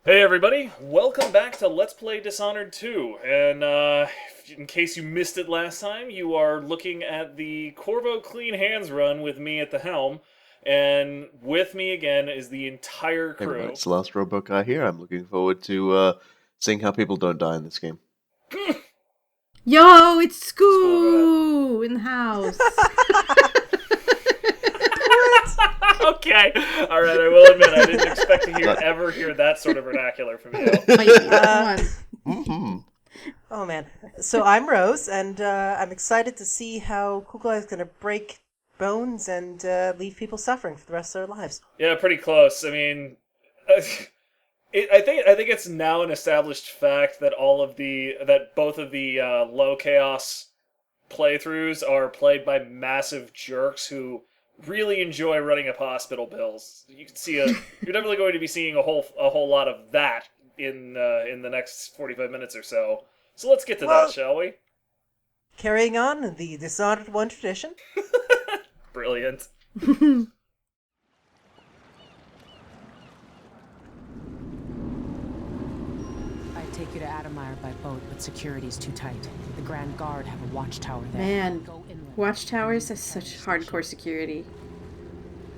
Hey everybody, welcome back to Let's Play Dishonored 2, and in case you missed it last time, you are looking at the Corvo Clean Hands run with me at the helm, and with me again is the entire Hey everyone, crew. it's the last robot guy here. I'm looking forward to seeing how people don't die in this game. Yo, it's Scoo in the house. Okay, alright, I will admit I didn't expect to ever hear that sort of vernacular from you. Oh man. So I'm Rose, and I'm excited to see how Kugla is going to break bones and leave people suffering for the rest of their lives. Yeah, pretty close. I mean, I think it's now an established fact that both of the low chaos playthroughs are played by massive jerks who really enjoy running up hospital bills. You can see you're definitely going to be seeing a whole lot of that in the next 45 minutes or so. So let's get to that, shall we? Carrying on the Dishonored 1 tradition. Brilliant. I'd take you to Adamire by boat, but security's too tight. The Grand Guard have a watchtower there. Man, watchtowers are such hardcore security.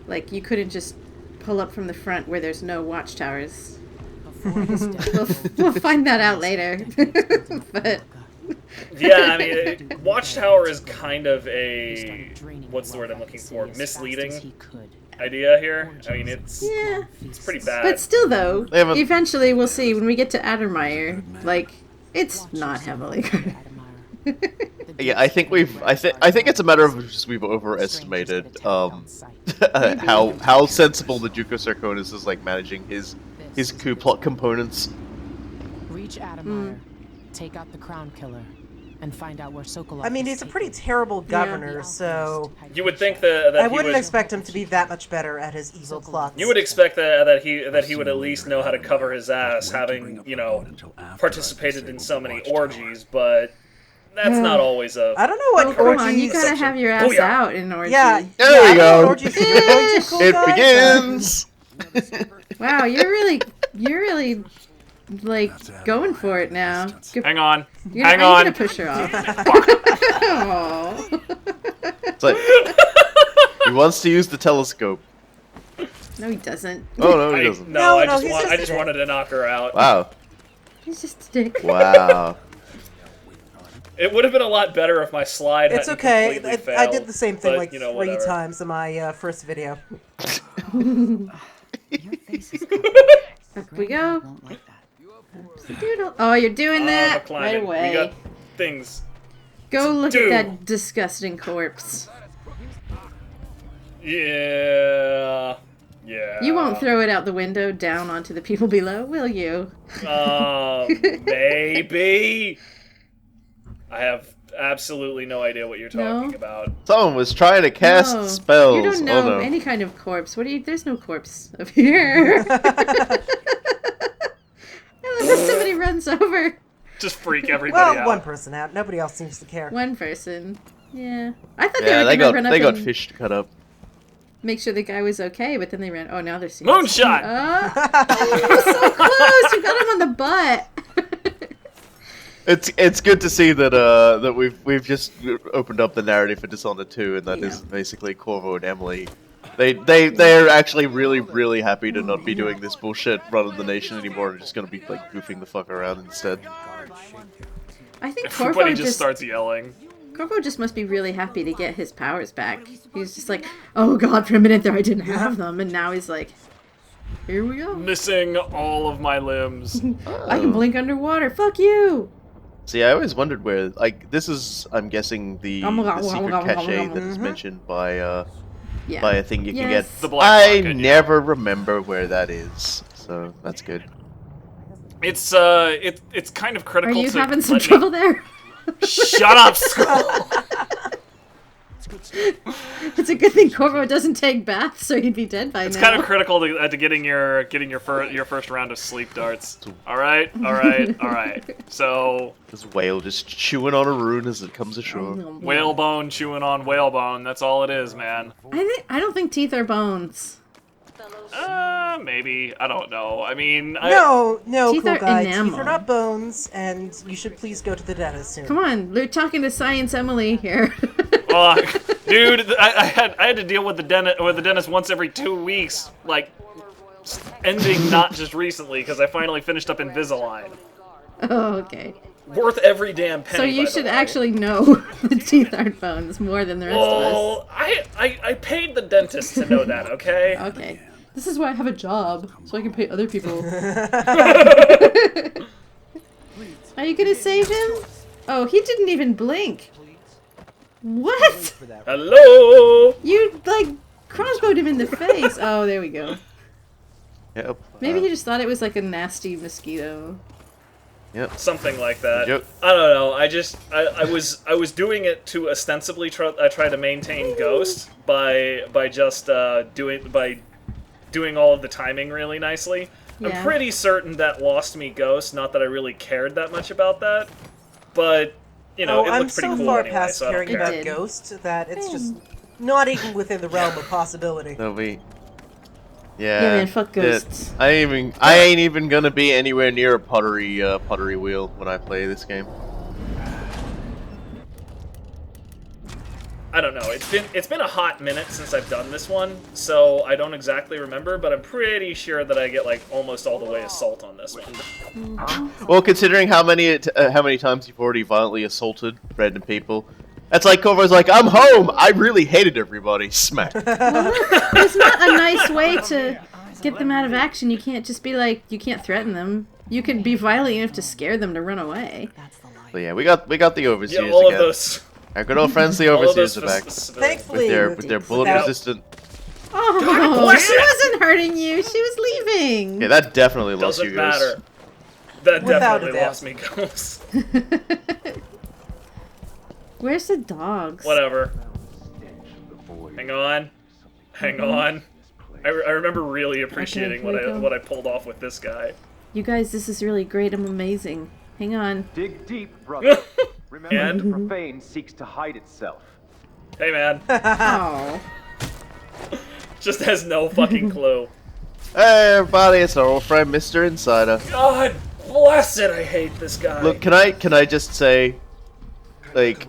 Like, you couldn't just pull up from the front where there's no watchtowers. We'll find that out later. But yeah, I mean, watchtower is kind of a, what's the word I'm looking for, misleading idea here. I mean, it's pretty bad. But still, though, eventually we'll see when we get to Adamire. Like, it's not heavily guarded. Yeah, I think I think it's a matter of just we've overestimated how sensible the Duke of Sarkonis is, like, managing his coup plot components. Reach Adamire, take out the Crown Killer, and find out where Sokolov. I mean, he's a pretty terrible governor, so you would think that I wouldn't expect him to be that much better at his evil plots. You would expect that he would at least know how to cover his ass, having participated in so many orgies, but that's not always a. I don't know what come orgies. On, you gotta have your ass out in orgy. Yeah, there we go. Orgies cool, It guys. begins. Wow, you're really like going for it now. Hang on. Hang on. You're gonna push her off. It's like he wants to use the telescope. No, he doesn't. Oh no, he doesn't. I just wanted to knock her out. Wow. He's just a dick. Wow. It would have been a lot better if my slide It's hadn't okay. completely failed, I did the same thing but, like 3 times in my first video. Up we go. Oh, you're doing that right away. We got things. Go look at that disgusting corpse. Yeah. You won't throw it out the window down onto the people below, will you? Maybe. I have absolutely no idea what you're talking about. Someone was trying to cast spells. You don't know any kind of corpse. There's no corpse up here. Unless somebody runs over. Just freak everybody out. One person out. Nobody else seems to care. One person. Yeah. I thought they were gonna run up got and fish cut up. make sure the guy was okay, but then they ran. Oh, now they're seeing Moonshot! Oh, so close! You got him on the butt. It's good to see that we've just opened up the narrative for Dishonored 2, and that is basically Corvo and Emily. They're actually really happy to not be doing this bullshit running the nation anymore, and just gonna be like goofing the fuck around instead. I think Corvo Everybody just starts yelling. Corvo just must be really happy to get his powers back. He's just like, oh god, for a minute there I didn't have them, and now he's like, here we go. Missing all of my limbs. I can blink underwater. Fuck you. See, I always wondered where, like, this is, I'm guessing, the secret cache that is mentioned by a thing you can get. The Black Market, never remember where that is, so that's good. It's kind of critical. Are you having some trouble there? Shut up, Skull! It's a good thing Corvo doesn't take baths, or he'd be dead by now. It's kind of critical to getting your first round of sleep darts. All right. So this whale just chewing on a rune as it comes ashore. Whalebone chewing on whalebone. That's all it is, man. I don't think teeth are bones. Maybe. I don't know. I mean, No, Teeth cool are guy. enamel. Teeth are not bones, and you should please go to the dentist soon. Come on, we're talking to Science Emily here. Dude, I had to deal with the dentist once every 2 weeks, like ending not just recently because I finally finished up Invisalign. Oh, okay. Worth every damn penny. So you by the should way. actually know the teeth aren't bones more than the rest of Well, I paid the dentist to know that. Okay. us. Okay. This is why I have a job, so I can pay other people. Are you gonna save him? Oh, he didn't even blink. What? Hello. You, like, crossbowed him in the face. Oh, there we go. Yep. Maybe he just thought it was like a nasty mosquito. Yep. Something like that. Yep. I don't know. I was doing it to ostensibly try to maintain Ghost by doing all of the timing really nicely. Yeah. I'm pretty certain that lost me Ghost. Not that I really cared that much about that, but it I'm looked pretty so cool far anyway. past So I don't caring care. about It did. Ghost that it's just not even within the realm of possibility. That'll be. Yeah, Yeah. man, fuck ghosts. I ain't even gonna be anywhere near a pottery wheel when I play this game. I don't know. It's been a hot minute since I've done this one, so I don't exactly remember, but I'm pretty sure that I get like almost all the way assault on this one. Well, considering how many times you've already violently assaulted random people, that's like Corvo's like, I'm home. I really hated everybody. Smack. There's not a nice way to get them out of action. You can't just be like, you can't threaten them. You can be violent enough to scare them to run away. But yeah, we got the overseers Yeah, all again. of those. Our good old friends, the All of overseers those are back Thankfully, with their bullet without- resistant. Oh, bless she it. wasn't hurting you. She was leaving. Yeah, that definitely lost Doesn't you guys. matter. That Without a definitely doubt. lost me Ghost. Where's the dogs? Whatever. Hang on. Hang on. I remember really appreciating here we go. what I pulled off with this guy. You guys, this is really great. I'm amazing. Hang on. Dig deep, brother. Remember, And? the profane seeks to hide itself. Hey man, Oh. just has no fucking clue. Hey everybody, it's our old friend Mr. Insider. God bless it, I hate this guy. Look, can I just say, like,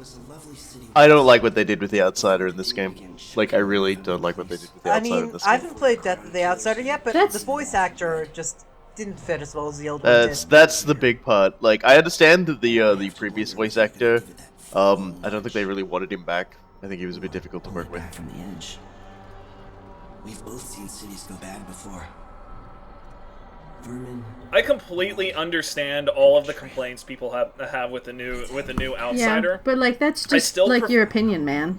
I don't like what they did with the Outsider in this game. Like, I really don't like what they did with the I Outsider in mean, this I game. haven't played Death of the Outsider yet, but That's- the voice actor just didn't fit as well as the old one did. That's the big part. Like, I understand that the previous voice actor, I don't think they really wanted him back. I think he was a bit difficult to work with. Back from the edge. We've both seen cities go bad before. Vermin. I completely understand all of the complaints people have with the new Outsider. Yeah, but like that's just still like pref- your opinion, man.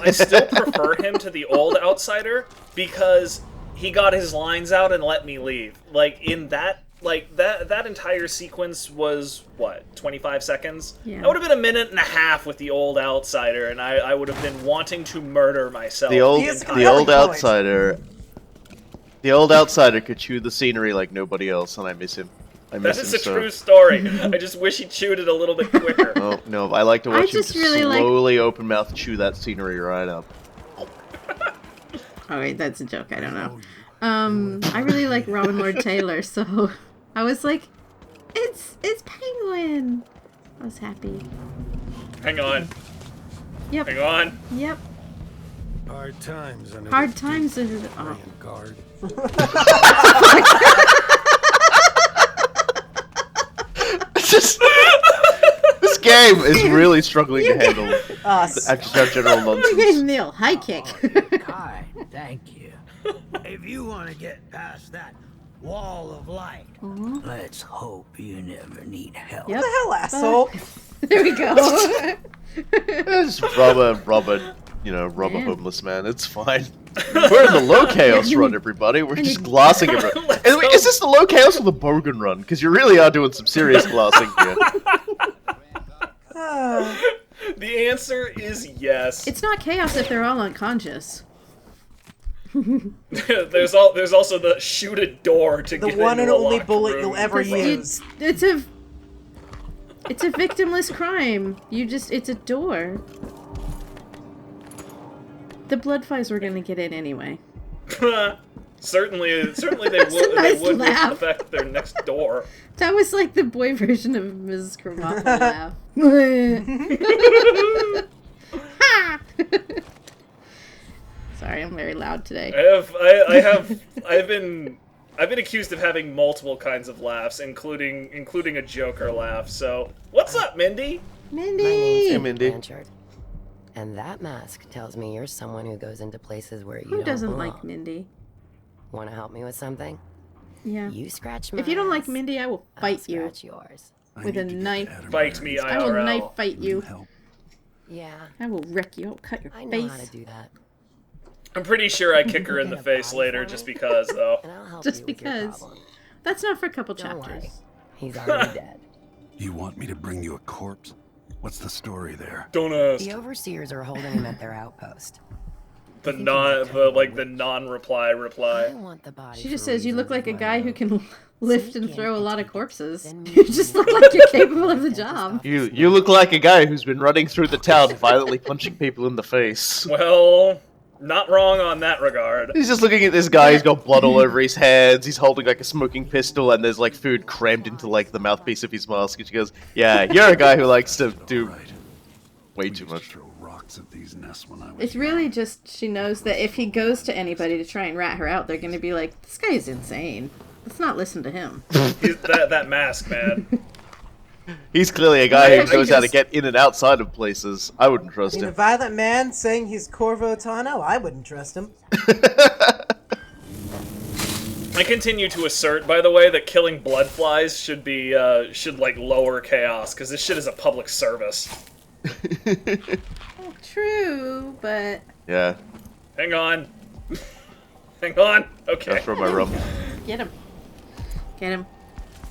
I still prefer him to the old Outsider because he got his lines out and let me leave. Like in that entire sequence was what, 25 seconds? Yeah. That would have been a minute and a half with the old Outsider, and I would have been wanting to murder myself. The old He is the compelling old point. outsider. The old outsider could chew the scenery like nobody else, and I miss him. I miss That him is a so. true story. I just wish he chewed it a little bit quicker. Oh no, I like to watch him just really like- slowly open mouth chew that scenery right up. Oh wait, that's a joke. I don't know. I really like Robin Lord Taylor, so I was like, it's Penguin. I was happy. Hang on. Yep. Hang on. Yep. Hard times under Hard the times deep under the- oh. Iron guard. It's just this game is really struggling to handle Us. actually our general You gave nonsense. him the old high kick. Kind, thank you. If you want to get past that wall of light, let's hope you never need help. Yep. What the hell, asshole? There we go. Just rob a Yeah. homeless man. It's fine. We're in the low chaos run, everybody. We're just glassing everyone. Let's Is this the low chaos or the Bogan run? Because you really are doing some serious glassing here. The answer is yes. It's not chaos if they're all unconscious. there's also the shoot a door to The get one and into a only locked bullet room. you'll ever use. It's a victimless crime. It's a door. The blood flies were gonna get in anyway. Certainly they That's a would. nice They would with laugh. the fact that they're next door. That was like the boy version of Mrs. Krabappel laugh. Sorry, I'm very loud today. I've been accused of having multiple kinds of laughs, including a Joker laugh. So, what's up, Mindy? Mindy! My name's Hey, Mindy. Blanchard. And that mask tells me you're someone who goes into places where you Who don't doesn't belong. like Mindy? Want to help me with something? Yeah. You scratch my If you don't like ass, Mindy, I will I'll fight you scratch yours. with a knife. Fight me, I will IRL. knife fight you. Yeah, I will wreck you. I'll cut your I know face. how to do that. I'm pretty sure I kick her in the Get a face body later, for just me? because, though. And I'll help Just you with your because. problem. That's not for a couple Don't chapters. worry. He's already dead. You want me to bring you a corpse? What's the story there? Don't ask. The overseers are holding him at their outpost. The think non-reply I reply. want the body She just for says, you look reasons like a of guy my who own. can lift and Sneak in throw a and lot of take it, corpses. then You just look like you're capable of the job. You look like a guy who's been running through the town violently punching people in the face. Well, not wrong on that regard. He's just looking at this guy, he's got blood all over his hands, he's holding like a smoking pistol, and there's like food crammed into like the mouthpiece of his mask, and she goes, yeah, you're a guy who likes to do Right. way We too used much. to throw rocks at these nests when I was It's really just, she knows that if he goes to anybody to try and rat her out, they're going to be like, this guy is insane. Let's not listen to him. that mask, man. He's clearly a guy I who knows how to just- get in and outside of places. I wouldn't trust In a him. violent man saying he's Corvo Tano, I wouldn't trust him. I continue to assert, by the way, that killing bloodflies should be should like lower chaos because this shit is a public service. True, but Yeah, Hang on. Hang on. Okay. that's from my rum. get him. Get him.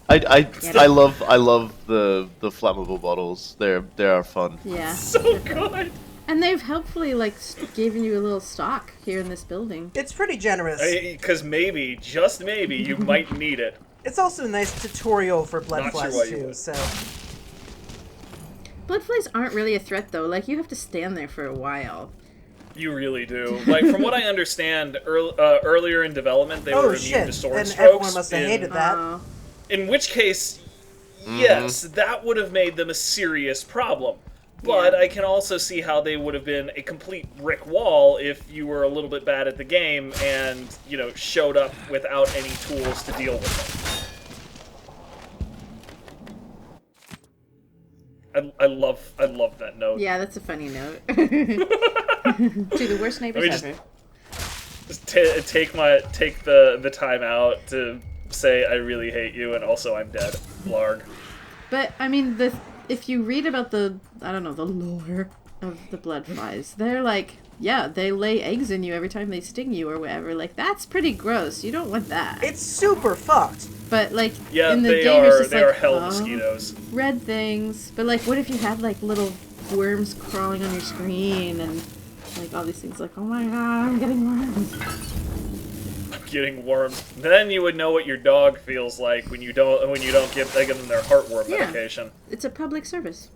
I love the flammable bottles. They are fun. Yeah. So good. And they've helpfully, like, given you a little stock here in this building. It's pretty generous. Because maybe, just maybe, you might need it. It's also a nice tutorial for blood Not sure flies why you too. would. So Bloodflies aren't really a threat, though. Like, you have to stand there for a while. You really do. Like, from what I understand, earlier in development, they were immune shit! to sword And strokes. everyone must have hated that. Oh. In which case, yes, that would have made them a serious problem. But Yeah. I can also see how they would have been a complete brick wall if you were a little bit bad at the game and, you know, showed up without any tools to deal with them. I love that note. Yeah, that's a funny note. To the worst neighbors Let me just- ever. Just take the time out to say I really hate you and also I'm dead. Blarg. But, I mean, if you read about the lore of the bloodflies, they're like, yeah, they lay eggs in you every time they sting you or whatever. Like, that's pretty gross. You don't want that. it's super fucked. But, like, Yeah, in the they game, it's are just they like, are hell oh, mosquitoes. red things. But, like, what if you had, like, little worms crawling on your screen and, like, all these things? Like, oh my god, I'm getting worms. Getting worms. Then you would know what your dog feels like when you don't give them their heartworm Yeah. medication. It's a public service.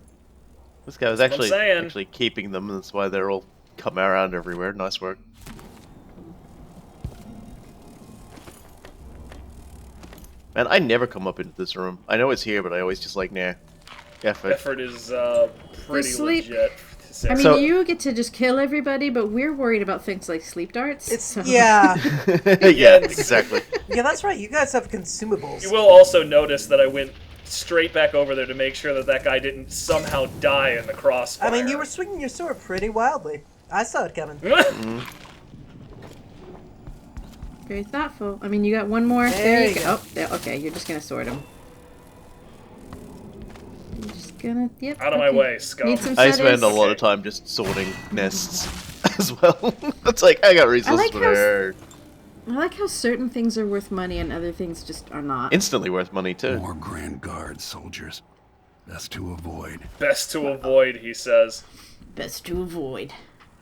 This guy was That's what I'm saying. actually keeping them. That's why they're all coming around everywhere. Nice work. Man, I never come up into this room. I know it's here, but I always just like, nah. Effort. Effort is pretty sleep- legit. To say. I mean, So- you get to just kill everybody, but we're worried about things like sleep darts. It's so- yeah, Yeah, exactly. yeah. That's right. You guys have consumables. You will also notice that I went straight back over there to make sure that guy didn't somehow die in the crossfire. I mean, you were swinging your sword pretty wildly. I saw it coming. Very thoughtful. I mean, you got one more. There you you go. go. Oh, there, okay. You're just gonna sword him. You're just gonna. Yep. Out of my okay. way, scum. Need some I spend feathers? a lot of time just sorting nests as well. It's like, I got resources like for how there. I like how certain things are worth money and other things just are not. Instantly worth money, too. More Grand Guard soldiers. Best to avoid. Best to avoid, he says. Best to avoid.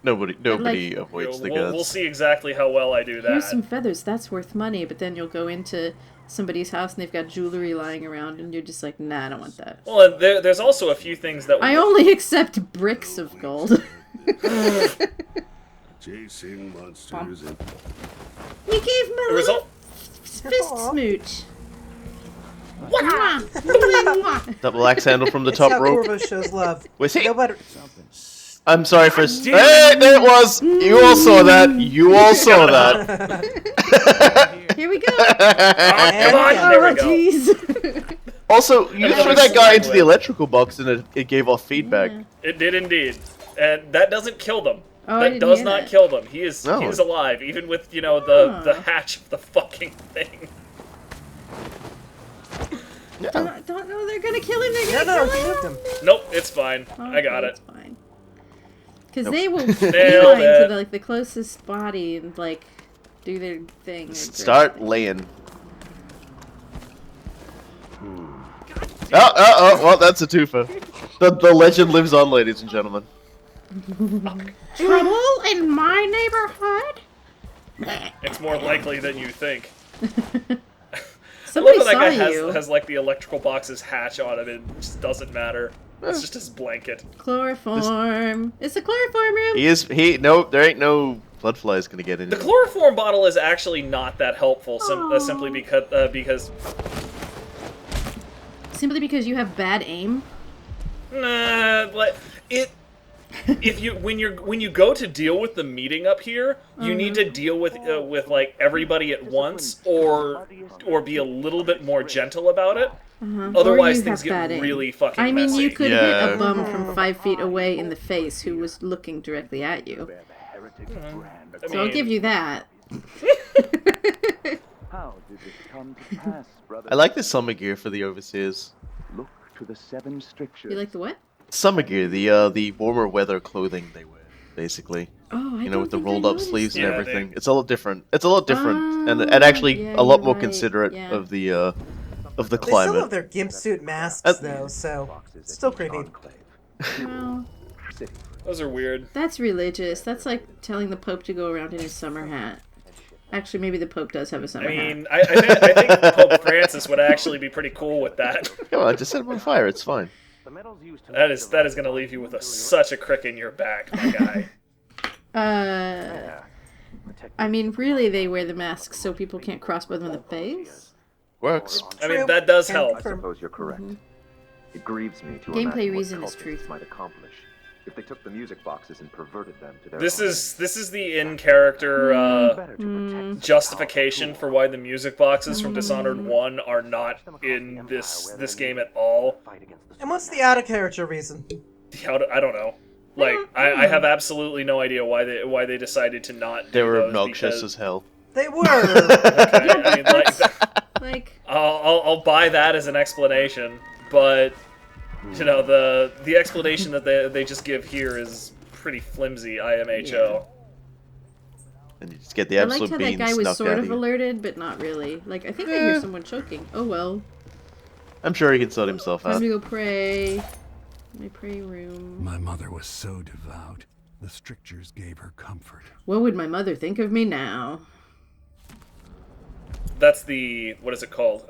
Nobody avoids the guards. We'll see exactly how well I do that. Here's some feathers. That's worth money. But then you'll go into somebody's house and they've got jewelry lying around, and you're just like, nah, I don't want that. Well, and there's also a few things that I only accept bricks of gold. Chasing monsters and You gave him a The little result. fist Aw. smooch. Mwah. Mwah. Double axe handle from the It's top how rope. Corvo shows love. Was he? No matter. I'm sorry for. damn Hey, there it was. You all saw that. You all saw that. Here we go. Come on, yeah. there we Oh, go. jeez. Also, you Another threw that guy into the segue. electrical box and it gave off feedback. Yeah. It did indeed, and that doesn't kill them. Oh, I That didn't does hear not that. kill them. He is No. alive, even with the Huh. hatch of the fucking thing. Yeah. Don't know they're gonna kill him. They're No, gonna no, kill he him. moved him. Nope, it's fine. I got Okay, it. it's fine. Because Nope. they will Nailed beeline to it. the closest body and like do their thing. Start laying. Oh, well, that's a twofer. The legend lives on, ladies and gentlemen. Trouble in my neighborhood. It's more likely than you think. Somebody I love saw that guy you. has like the electrical box's hatch on it. It just doesn't matter. It's just his blanket. Chloroform. It's a chloroform room. No, there ain't no blood flies gonna get in. The chloroform bottle is actually not that helpful, simply because Simply because you have bad aim. nah, but if you when you go to deal with the meeting up here, you need to deal with like everybody at once, or be a little bit more gentle about it. Otherwise, Or you things have bad get aim. really fucking I mean, messy. you could Yeah. hit a bum from 5 feet away in the face who was looking directly at you. I So I'll mean, give you that. How did this come to pass, brother? I like the summer gear for the overseers. Look to the 7 strictures. You like the what? Summer gear, the warmer weather clothing they wear, basically. Oh, I You know, with the rolled up sleeves and Yeah, everything. they- It's a lot different. It's a lot different, and Oh, actually yeah, a lot you're more right, considerate yeah. of the They still climate. have their gimp suit masks though, so still creepy. Well, those are weird. that's religious. That's like telling the Pope to go around in his summer hat. Actually, maybe the Pope does have a summer I hat. mean, I think Pope Francis would actually be pretty cool with that. Come on, just set them on fire. It's fine. That is going to leave you with such a crick in your back, my guy. I mean, really, they wear the masks so people can't crossbow them in the face. Works. I mean, True. that does Can help. I confirm. suppose you're correct. It grieves me to Gameplay imagine reason what is cultists truth. might accomplish if they took the music boxes and perverted them to their This own is the in character better to protect justification for why the music boxes from Dishonored 1 are not in this game at all. fight against the And what's the out of character reason? I don't know. Like I have absolutely no idea why they decided to not do They were those obnoxious because- as hell. They were. Okay, I mean, Like, I'll buy that as an explanation, but you know the explanation that they just give here is pretty flimsy. IMHO. And you just get the I liked absolute how that beans guy was knocked sort out of of you. alerted, but not really. Like, I think I hear someone choking. Oh well. I'm sure he can sort himself Time out. to go pray. My prayer room. My mother was so devout. The strictures gave her comfort. What would my mother think of me now? That's the what is it called?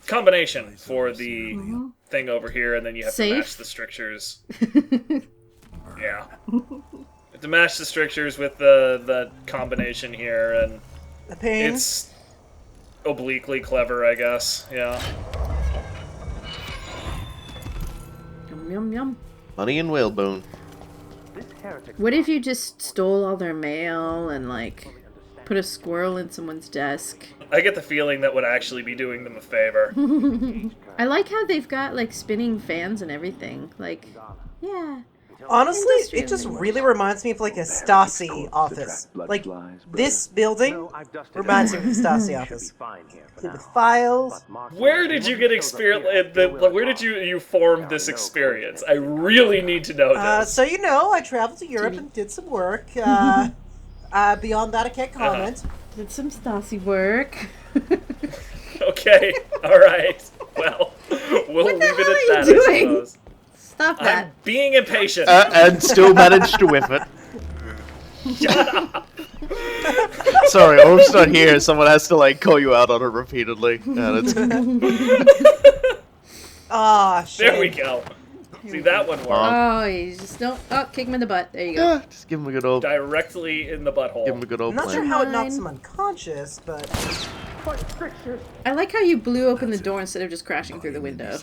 Combination for the thing over here, and then you have Safe? to match the strictures. Yeah. You have to match the strictures with the combination here, and The pain. it's obliquely clever, I guess. Yeah. Yum yum yum. Money and whalebone. This heretic What if you just stole all their mail and like put a squirrel in someone's desk? I get the feeling that would actually be doing them a favor. I like how they've got like spinning fans and everything. Like, yeah. Honestly, Industrial it just language. really reminds me of like a Stasi office. Like this building reminds me of the Stasi office. With files. Where did you get experience? Where did you form this experience? I really need to know this. So you know, I traveled to Europe and did some work. Beyond that, I can't comment. Did some Stasi work. Okay, all right. Well, we'll What the leave it hell at are that. you I doing? suppose. Stop that. I'm being impatient. And still managed to whiff it. Shut up. Sorry, Orm's not here. Someone has to like call you out on it repeatedly. And it's Ah, shit. There we go. See, that one worked. Oh, you just don't. Oh, kick him in the butt. There you go. Yeah, just give him a good old. Directly in the butthole. Give him a good old. I'm not plan. sure how it knocks him unconscious, but I like how you blew open the door instead of just crashing through the window.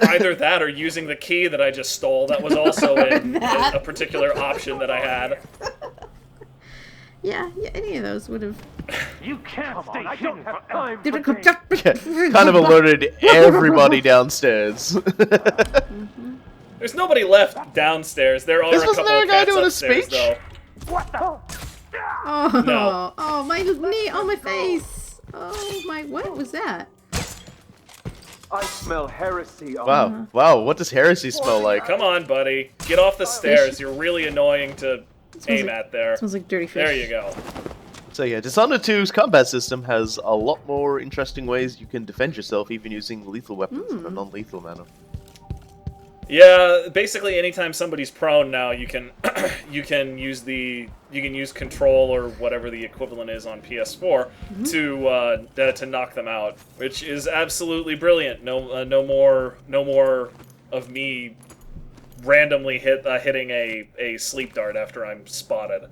Either that or using the key that I just stole. That was also a particular option that I had. Yeah, any of those would have. You can't stay hidden for time. Kind of alerted everybody downstairs. There's nobody left downstairs. There are a couple of cats upstairs, though. What the? Oh, No. oh, my knee, oh, my face. Oh, my, what was that? I smell heresy. Wow, wow, what does heresy smell like? Come on, buddy. Get off the stairs. You're really annoying to aim at there. Smells like dirty fish. There you go. So yeah, Dishonored 2's combat system has a lot more interesting ways you can defend yourself, even using lethal weapons in a non-lethal manner. Yeah, basically anytime somebody's prone now, you can you can use control or whatever the equivalent is on PS4 to knock them out, which is absolutely brilliant. No more of me randomly hitting a sleep dart after I'm spotted.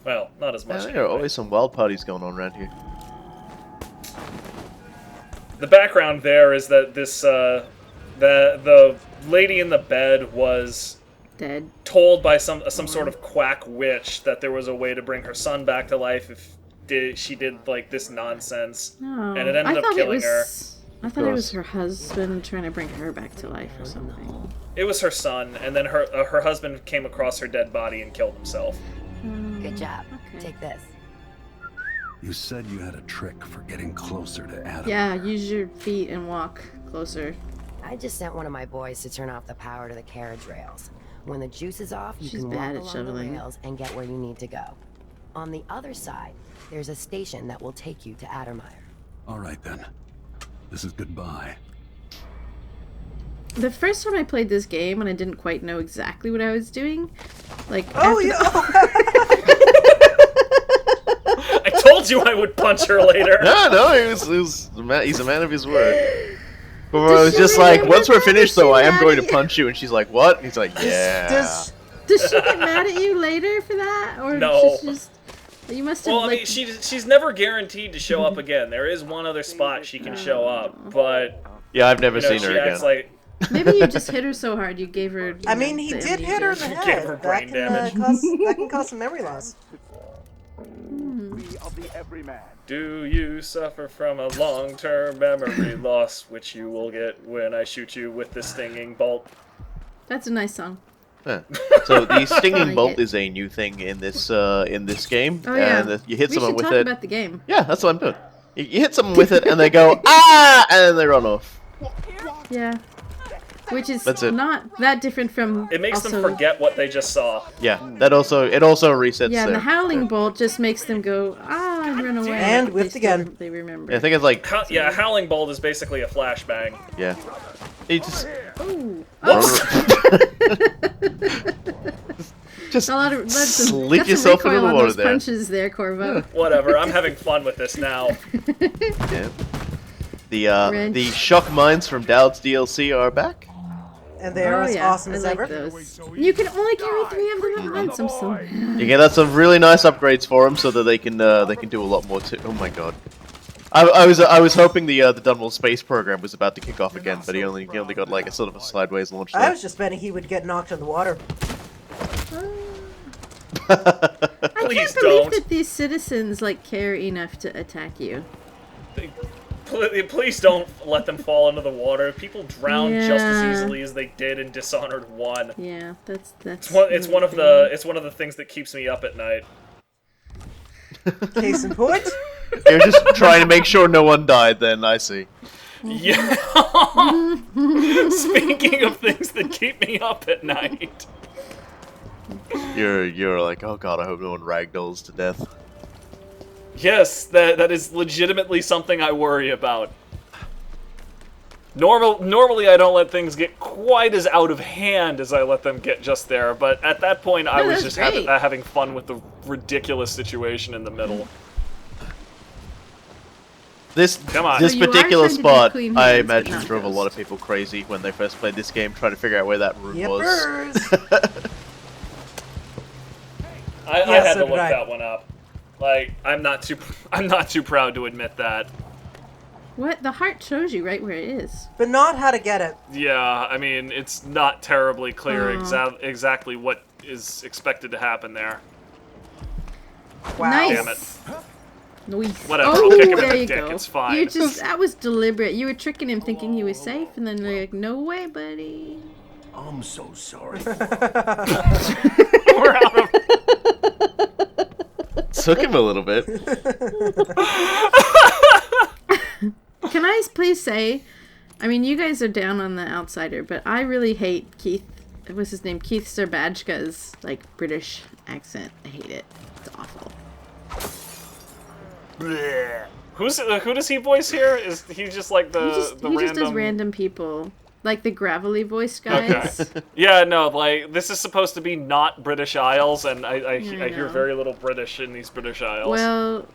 Well, not as much. There are always some wild parties going on around here. The background there is that this the lady in the bed was dead, told by some sort of quack witch that there was a way to bring her son back to life if she did like this nonsense, and it ended up killing her. I thought it was her husband trying to bring her back to life or something. It was her son, and then her husband came across her dead body and killed himself. Good job. Okay. Take this. You said you had a trick for getting closer to Adam. Yeah, use your feet and walk closer. I just sent one of my boys to turn off the power to the carriage rails. When the juice is off, you She's can bad walk at along the shoveling. rails and get where you need to go. On the other side, there's a station that will take you to Addermire. All right then. This is goodbye. The first time I played this game and I didn't quite know exactly what I was doing, like I told you I would punch her later. No, he's a man of his word. But I was just like, once we're finished though, I am going to punch you, and she's like, what? And he's like, yeah. Does she get mad at you later for that, or No. she's just? You must have. Well, I like, mean, she's never guaranteed to show up again. There is one other spot she can show up, but yeah, I've never seen she her acts again. like. Maybe you just hit her so hard you gave her. I mean, he did hit her in the Gave head. her That brain can, damage. that can cause some memory loss. Do you suffer from a long-term memory loss, which you will get when I shoot you with the stinging bolt? That's a nice song. Yeah. So the I stinging like bolt it. is a new thing in this game, Oh yeah. and you hit we someone should with talk it. about the game. Yeah, that's what I'm doing. You hit someone with it, and they go ah, and then they run off. Yeah. Which is That's it. not that different from. It makes them also- forget what they just saw. Yeah, it also resets. Yeah, and the their- howling bolt just makes them go and run away. And but whipped they still- again. They remember. Yeah, I think it's like Yeah, howling bolt is basically a flashbang. yeah. It just Ooh. just A lot of slid yourself into the on water those there. punches there, Corvo. Whatever, I'm having fun with this now. Yeah. Wrench. The shock mines from Dowd's DLC are back. And they are as awesome I as like ever. those. You can only carry 3 of them at once. I'm so mad. You can get some really nice upgrades for them so that they can do a lot more too. Oh my god. I was hoping the Dunwall space program was about to kick off again, but he only got like a sort of a sideways launch. I was just betting he would get knocked in the water. I Please can't believe don't. that these citizens like care enough to attack you. Please don't let them fall into the water. People drown just as Yeah. easily as they did in Dishonored 1. Yeah, that's. It's one of the things that keeps me up at night. Case in point. You're just trying to make sure no one died. Then I see. Yeah. Speaking of things that keep me up at night. You're like, oh god, I hope no one ragdolls to death. Yes, that is legitimately something I worry about. Normally I don't let things get quite as out of hand as I let them get just there, but at that point I was that's just great. having fun with the ridiculous situation in the middle. Come on. This So you are particular trying to do spot, clean I hands, but imagine, not drove a lot of ghost. people crazy when they first played this game, trying to figure out where that room was. Yippers! I Yeah, had so to did look I. that one up. Like, I'm not too proud to admit that. What? The heart shows you right where it is. But not how to get it. Yeah, I mean, it's not terribly clear Oh. exactly what is expected to happen there. Wow. Nice. Damn it. Nice. Whatever, Oh, I'll kick him in there the you dick, go. it's fine. You just that was deliberate. You were tricking him, thinking he was safe, and then you're like, "No way, buddy." I'm so sorry. We're out of... Took him a little bit. Can I please say, I mean, you guys are down on the outsider, but I really hate Keith. What's his name? Keith Serbajka's like British accent. I hate it. It's awful. Who does he voice here? Is he just like the He just does random people, like the gravelly voice guys. Okay. Yeah, no, like this is supposed to be not British Isles, and I hear know. very little British in these British Isles. Well,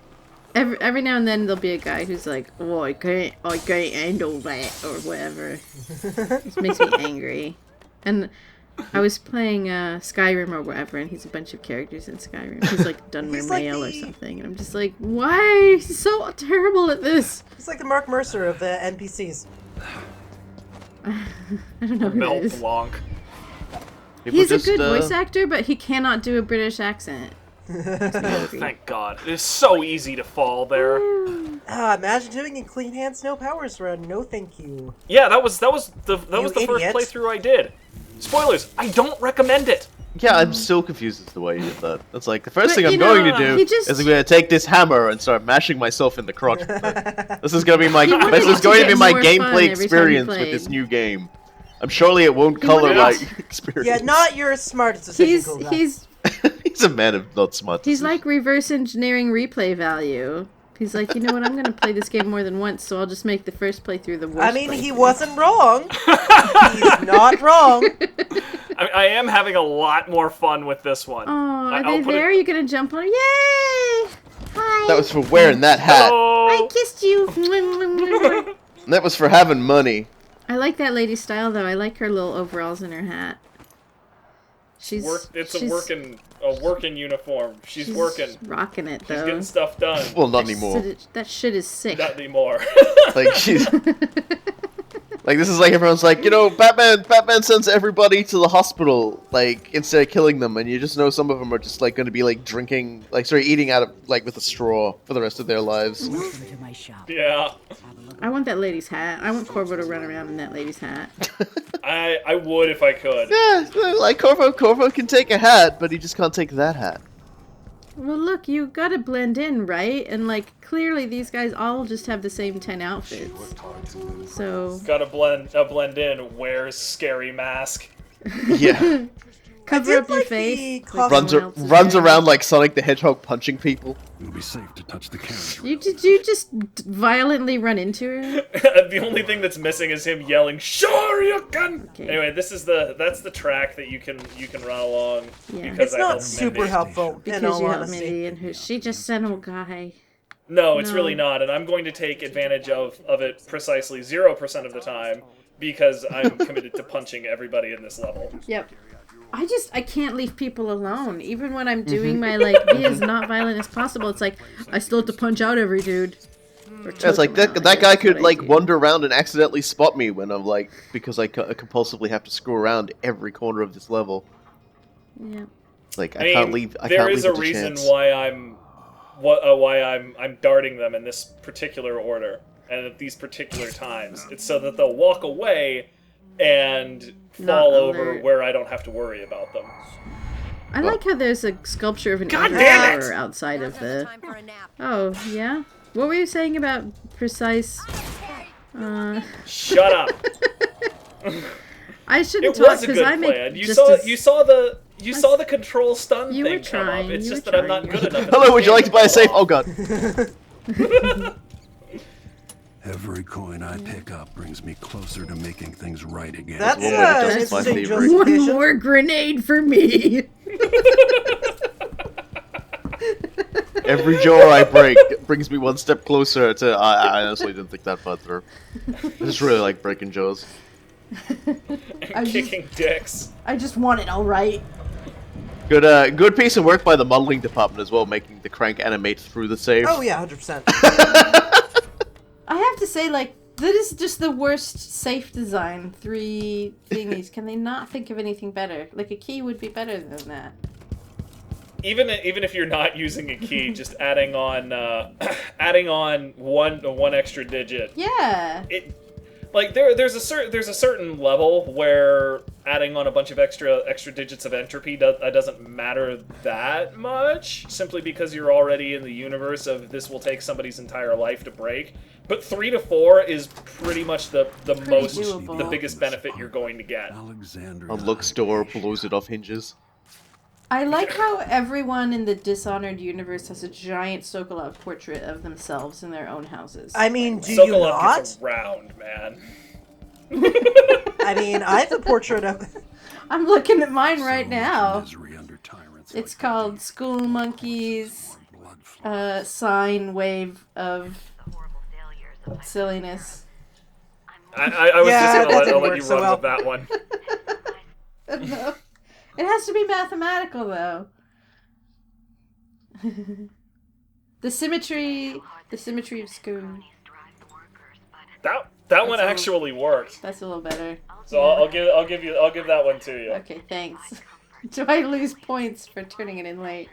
every now and then there'll be a guy who's like, "Oh, I can't handle that," or whatever. It makes me angry. And I was playing Skyrim or whatever, and he's a bunch of characters in Skyrim. He's like Dunmer He's like Male or the- something, and I'm just like, why? He's so terrible at this. He's like the Mark Mercer of the NPCs. I don't know who Mel it is. Blanc. He's a good voice actor, but he cannot do a British accent. Thank God. It's so easy to fall there. Imagine doing a clean hands, no powers run. No, thank you. Yeah, that was the first idiot. playthrough I did. Spoilers. I don't recommend it. Yeah, I'm still confused as to why you did that. It's like, the first But, thing I'm you going know, to do he just- is I'm going to take this hammer and start mashing myself in the crotch. This is going to be my wanted this it is to going to get be my more fun gameplay every time you experience with played. this new game. I'm surely it won't color wanted my it experience. Yeah, not your smartest decision, cool guy. He's He's a man of not smart. He's decisions. like reverse engineering replay value. He's like, you know what, I'm going to play this game more than once, so I'll just make the first playthrough the worst. I mean, he playthrough. wasn't wrong. He's not wrong. I am having a lot more fun with this one. Oh, are I'll they put there? it- You're going to jump on? Yay! Hi! That was for wearing that hat. I Hello. kissed you! That was for having money. I like that lady's style, though. I like her little overalls and her hat. She's It's she's- a working uniform. She's working. Rocking it, She's though. getting stuff done. Well, not That anymore. That shit is sick. Not anymore. Like she's like, this is like everyone's like, you know, Batman sends everybody to the hospital, like, instead of killing them, and you just know some of them are just like going to be like drinking, like, sorry, eating out of, like, with a straw for the rest of their lives. Welcome to my shop. Yeah. I want that lady's hat. I want Corvo to run around in that lady's hat. I would if I could. Yeah, like Corvo can take a hat, but he just can't take that hat. Well, look, you gotta blend in, right? And, like, clearly these guys all just have the same 10 outfits. So, Gotta blend in. Wears scary mask. Yeah, cover up your like face. the like costume- runs someone else is runs wearing. around like Sonic the Hedgehog punching people. It'll be safe to touch the carriage. Did you just violently run into her? The only thing that's missing is him yelling, "Sure you can!" Okay. Anyway, that's the track that you can run along. Yeah. Because It's I not helped super Mindy. helpful, in Because all you helped honesty. Mindy and she just sent a guy. No, it's No. really not, and I'm going to take advantage of it precisely 0% of the time because I'm committed to punching everybody in this level. Yep. I can't leave people alone. Even when I'm doing my, like, be as not violent as possible, it's like, I still have to punch out every dude. Or Yeah, choke it's like him out, that I guy guess, could what I like do. wander around and accidentally spot me when I'm like, because I compulsively have to screw around every corner of this level. Yeah. Like, I I mean, can't leave. I there can't is leave a it to reason chance. why I'm darting them in this particular order and at these particular times. It's so that they'll walk away and Not fall over alert. where I don't have to worry about them. I like how there's a sculpture of an God Elder damn it! Tower outside of the... Oh, yeah? What were you saying about precise... Shut up. I It shouldn't talk was a because good I make plan. You just saw as... you saw the control stun You were thing come up. trying, It's you just were that I'm not trying. good enough. at Hello, this would you game like to buy a safe? pull Oh off. god. Every coin I pick up brings me closer to making things right again. That's Yeah, an that's my interesting favorite. One justification. more grenade for me! Every jar I break brings me one step closer to. I honestly didn't think that far through. I just really like breaking jars. And kicking dicks. I just want it all right. Good piece of work by the modeling department as well, making the crank animate through the save. Oh yeah, 100%. I have to say, like, that is just the worst safe design. 3 thingies. Can they not think of anything better? Like, a key would be better than that. Even if you're not using a key, just adding on one extra digit. Yeah. Like there's a certain level where adding on a bunch of extra digits of entropy doesn't matter that much, simply because you're already in the universe of this will take somebody's entire life to break. But 3 to 4 is pretty much the biggest benefit you're going to get. Unlocks door, blows it off hinges. I like how everyone in the Dishonored universe has a giant Sokolov portrait of themselves in their own houses. I mean, do Sokolov you not? gets around, man. I mean, I have a portrait of... I'm looking at mine right now. It's called School Monkeys, Sine Wave of Silliness. I was just gonna let you run with that one. No. It has to be mathematical, though. The symmetry of school. That one actually worked. That's a little better. So I'll give that one to you. Okay, thanks. Do I lose points for turning it in late?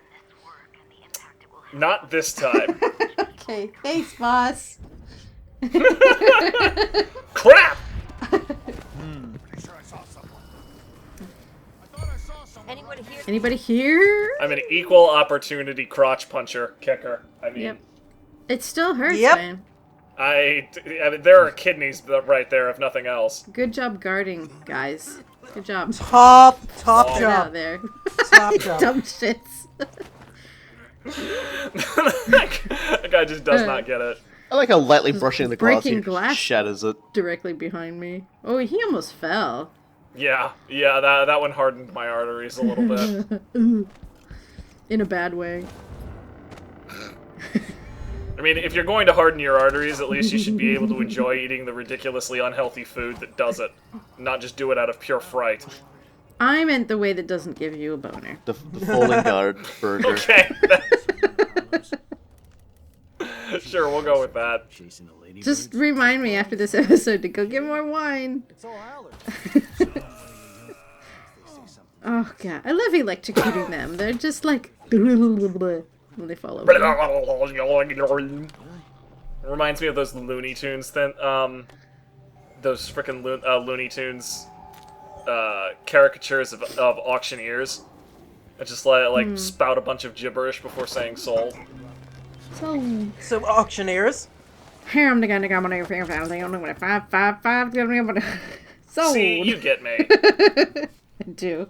Not this time. Okay, thanks, boss. Crap! Anybody here? I'm an equal opportunity crotch puncher kicker. I mean, Yep. It still hurts, Yep. man. I mean, there are kidneys right there, if nothing else. Good job guarding, guys. Good job. Top Get job. out there. Top job. Dumb shits. That guy just does not get it. I like how lightly brushing the glass, breaking here glass. shatters it. Directly behind me. Oh, he almost fell. Yeah, that one hardened my arteries a little bit. In a bad way. I mean, if you're going to harden your arteries, at least you should be able to enjoy eating the ridiculously unhealthy food that does it, not just do it out of pure fright. I meant the way that doesn't give you a boner. The falling guard burger. Okay. Sure, we'll go with that. Just remind me after this episode to go get more wine. Oh god, I love electrocuting them. They're just like when they fall over. Reminds me of those Looney Tunes those frickin' Looney Tunes caricatures of auctioneers. That just like spout a bunch of gibberish before saying sold. So auctioneers. Here I'm the guy sold. See, you get me. I do.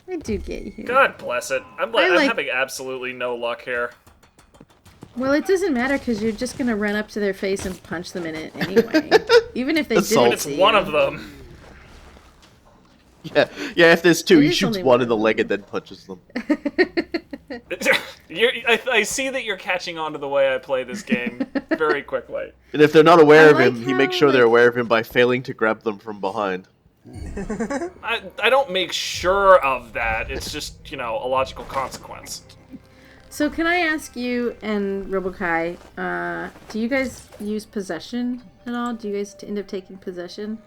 I do get you. God bless it. I'm having absolutely no luck here. Well, it doesn't matter because you're just gonna run up to their face and punch them in it anyway. Even if they didn't It's see one you. of them. Yeah, if there's two, It he is shoots only one one. in the leg and then punches them. I see that you're catching on to the way I play this game very quickly. And if they're not aware I of him, like he makes how, sure they're like- aware of him by failing to grab them from behind. I don't make sure of that. It's just, a logical consequence. So can I ask you and Robokai, do you guys use possession at all? Do you guys end up taking possession?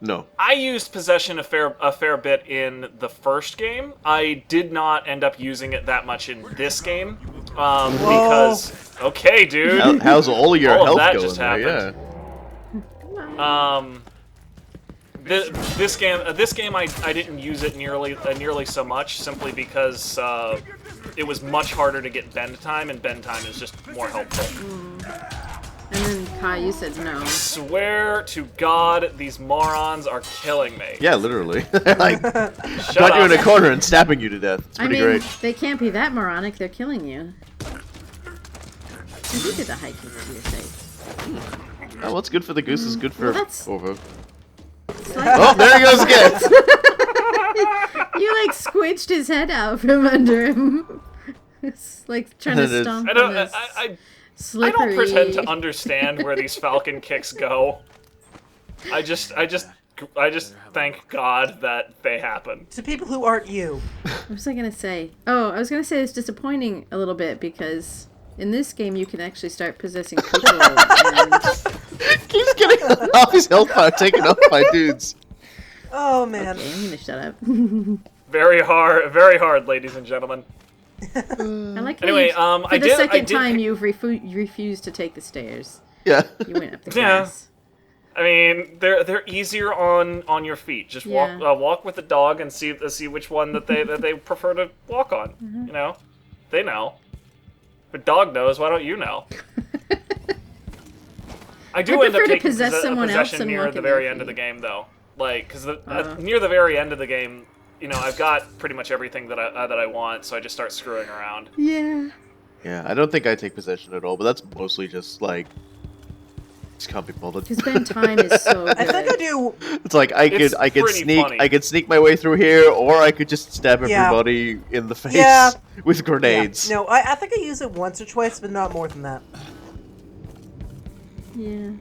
No. I used possession a fair bit in the first game. I did not end up using it that much in this game. Because okay, dude. How's all your All of health that going just there? happened. This game I didn't use it nearly so much, simply because it was much harder to get bend time, and bend time is just more helpful. And then Kai, you said no. I swear to God, these morons are killing me. Yeah, literally. Like, Shut got you up. in a corner and stabbing you to death. It's pretty great. They can't be that moronic. They're killing you. And you did the high kick to your face. Oh, what's good for the goose is good for Corvo. Oh, there he goes again! You like squished his head out from under him. It's like trying to stomp I don't. on this I slippery... don't pretend to understand where these falcon kicks go. I just thank God that they happen. To people who aren't you. What was I gonna say? Oh, I was gonna say it's disappointing a little bit because in this game you can actually start possessing people. And... Keeps getting half his health bar taken up by dudes. Oh man. Okay, I'm gonna shut up. Very hard, ladies and gentlemen. I like anyway, for the second time you've refused to take the stairs. Yeah. You went up the stairs. I mean, they're easier on your feet. Just walk with the dog and see which one that they prefer to walk on. You know, they know. If a dog knows, why don't you know? I do end up taking possession near the very end of the game, though. Like, because near the very end of the game, you know, I've got pretty much everything that I want, so I just start screwing around. Yeah. Yeah, I don't think I take possession at all, but that's mostly just like. Just can't be bothered. Because spend time is so good. I think I do. It's like I could sneak my way through here, or I could just stab everybody in the face with grenades. Yeah. No, I think I use it once or twice, but not more than that. Yeah.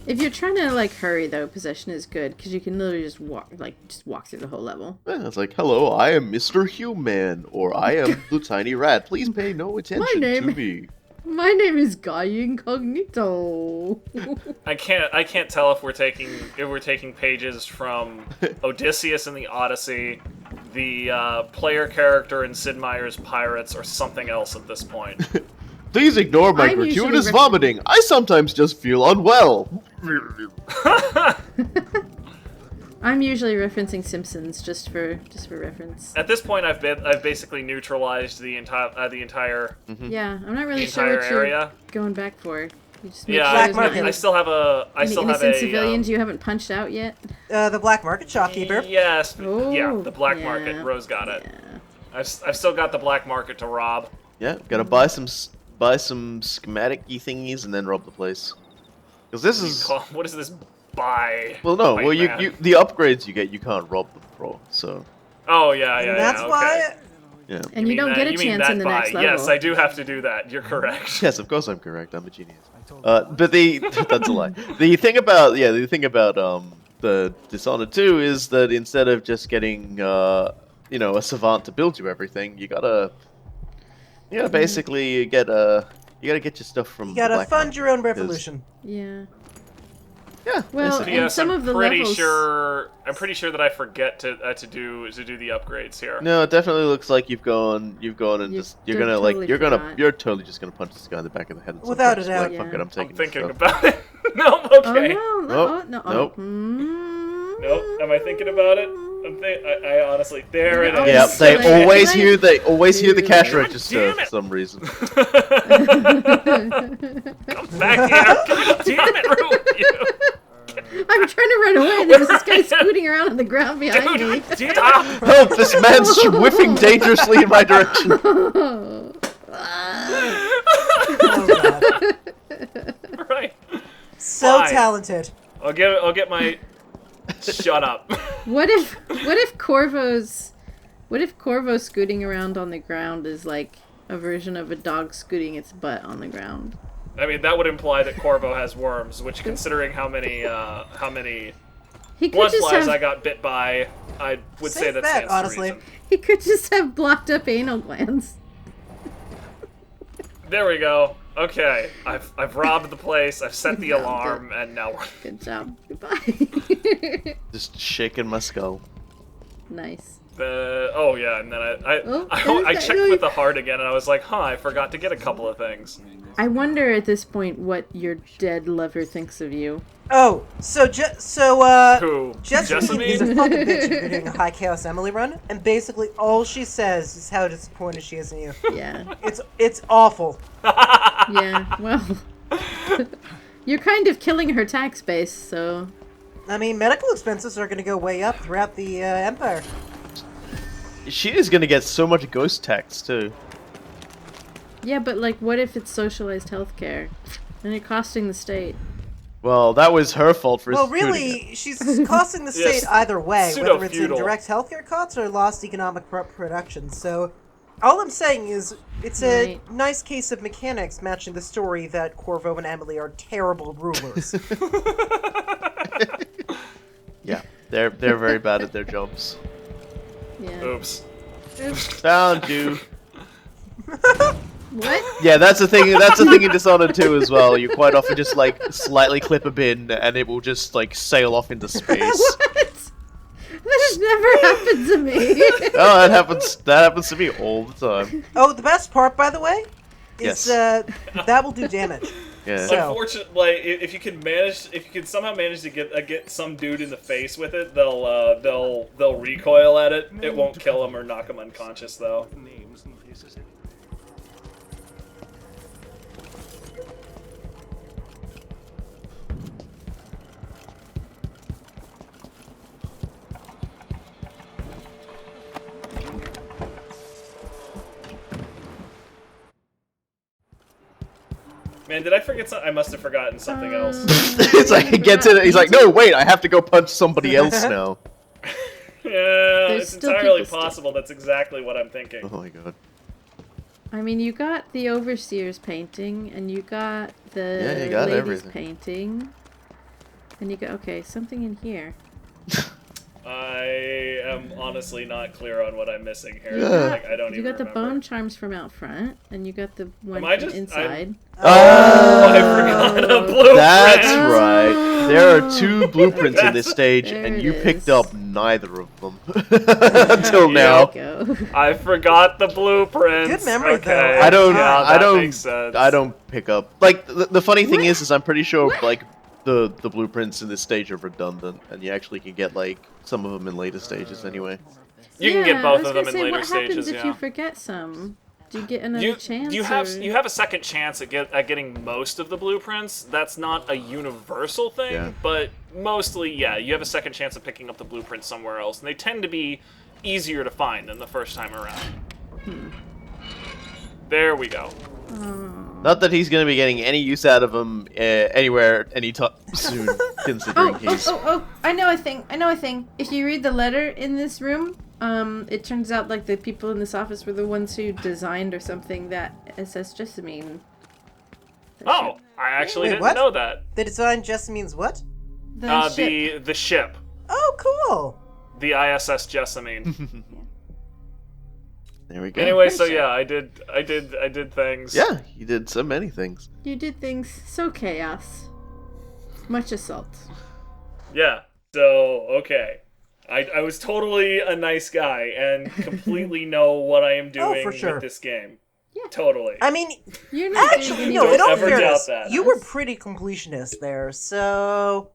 If you're trying to like hurry though, possession is good because you can literally just walk through the whole level. Yeah, it's like, hello, I am Mr. Human, or I am the tiny rat. Please pay no attention to me. My name is Guy Incognito. I can't tell if we're taking pages from Odysseus in the Odyssey, the player character in Sid Meier's Pirates, or something else at this point. Please ignore my gratuitous vomiting. I sometimes just feel unwell. I'm usually referencing Simpsons just for reference. At this point, I've basically neutralized the entire. Yeah, I'm not really sure what you're going back for. You just I still have a. Innocent civilians you haven't punched out yet. The black market shopkeeper. Yes. Yeah, the black market. Rose got it. Yeah. I've still got the black market to rob. Yeah, gotta buy some schematic-y thingies and then rob the place. Because this is. What is this? Buy. Well, no. Well, you the upgrades you get, you can't rob them for. So. Oh yeah. That's why. Yeah. And you don't get a chance in the next level. Yes, I do have to do that. You're correct. Yes, of course I'm correct. I'm a genius. But that's a lie. The thing about the Dishonored 2 is that instead of just getting a savant to build you everything, you gotta basically get your stuff from. You gotta fund your own revolution. Yeah. Yeah. Well, and some of the levels. I'm pretty sure that I forget to do the upgrades here. No, it definitely looks like you've gone and you're totally just gonna punch this guy in the back of the head. Without a doubt. Fuck it, I'm thinking about it. No, okay. Oh, no. Nope. Nope. Am I thinking about it? I honestly, there it is. Yeah, they always hear the cash register for some reason. Come back here! Damn it, ruin you! I'm trying to run away, and there's this guy scooting around on the ground behind me. Stop! Help! This man's whiffing dangerously in my direction. Right. So talented. I'll get my. Shut up. What if Corvo's scooting around on the ground is like a version of a dog scooting its butt on the ground? I mean, that would imply that Corvo has worms, which, considering how many blood flies I got bit by, I would say that stands honestly. to reason. He could just have blocked up anal glands. There we go. Okay, I've robbed the place. I've set the alarm, and now we're. Good job. Goodbye. Just shaking my skull. Nice. Oh yeah, and then I checked with the heart again, and I was like, I forgot to get a couple of things. I wonder at this point what your dead lover thinks of you. Oh, so Who? Jessamine is a fucking bitch if you're doing a High Chaos Emily run, and basically all she says is how disappointed she is in you. Yeah. It's awful. Yeah, well, you're kind of killing her tax base, so. I mean, medical expenses are going to go way up throughout the Empire. She is going to get so much ghost tax, too. Yeah, but like, what if it's socialized healthcare? And you're costing the state. Well, that was her fault for. Well, really, she's costing the state either way, whether it's in direct healthcare costs or lost economic production. So, All I'm saying is, it's a Right. nice case of mechanics matching the story that Corvo and Emily are terrible rulers. Yeah, they're very bad at their jobs. Yeah. Oops. Found you. What? Yeah, that's the thing. That's the thing in Dishonored 2 as well. You quite often just like slightly clip a bin, and it will just like sail off into space. What? That has never happened to me. Oh, that happens. That happens to me all the time. Oh, the best part, by the way, is Yes. that will do damage. Yeah. So- Unfortunately, if you can somehow manage to get some dude in the face with it, they'll recoil at it. It won't kill him or knock him unconscious though. Man, did I forget something? I must have forgotten something else. It's like he gets it. He's like, no, wait, I have to go punch somebody else now. Yeah, There's it's still entirely people possible. That's exactly what I'm thinking. Oh my god. I mean, you got the overseer's painting, and you got the Yeah, you got lady's everything. painting, and you got something in here. I am honestly not clear on what I'm missing here. Yeah. Like, I don't You even got the remember. bone charms from out front, and you got the one Am I from just- inside. Oh, I forgot a blueprint. That's right. There are two blueprints in this stage, There and it you is. picked up neither of them until now. There you go. I forgot the blueprints. Good memory, okay. though. I don't. Yeah, I that don't. makes sense. I don't pick up. Like the funny thing is I'm pretty sure like the blueprints in this stage are redundant, and you actually can get like some of them in later stages anyway. You can Yeah, get both I was of them gonna in say, later what stages. happens if Yeah. you forget some? Do you get another You, chance? you have or- you have a second chance at getting most of the blueprints. That's not a universal thing, Yeah. but mostly, yeah, you have a second chance of picking up the blueprints somewhere else, and they tend to be easier to find than the first time around. There we go. Not that he's going to be getting any use out of them anywhere anytime soon, considering he's. Oh! I know a thing. If you read the letter in this room, it turns out like the people in this office were the ones who designed or something that SS Jessamine. Oh, I actually Wait, didn't what? know that. The design just means what? The ship. The ship, Oh, cool. the ISS Jessamine. There we go. Anyway, so yeah, I did things. Yeah, you did so many things. You did things so chaos. Much assault. Yeah. So okay. I was totally a nice guy and completely know what I am doing for sure. with this game. Yeah. Totally. I mean, You're not doing actually, any no, Don't in all ever doubt fairness, that. you were pretty completionist there, so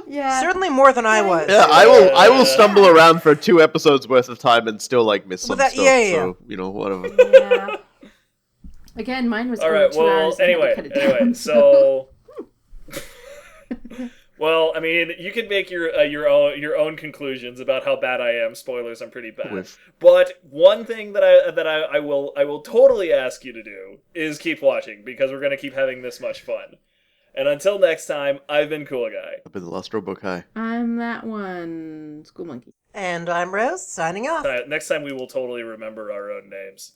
Yeah. certainly more than I was. Yeah, I will stumble around for 2 episodes worth of time and still like miss some Well, that- stuff. yeah, yeah, So you know, whatever. Yeah. Again, mine was All over right. 2 Well, hours. and I had to cut it anyway. down, So. Well, I mean, you can make your own conclusions about how bad I am. Spoilers, I'm pretty bad. Whiff. But one thing that I will totally ask you to do is keep watching, because we're gonna keep having this much fun. And until next time, I've been Cool Guy. I've been the Last Robot Guy. I'm that one. School monkey. And I'm Rose, signing off. Next time we will totally remember our own names.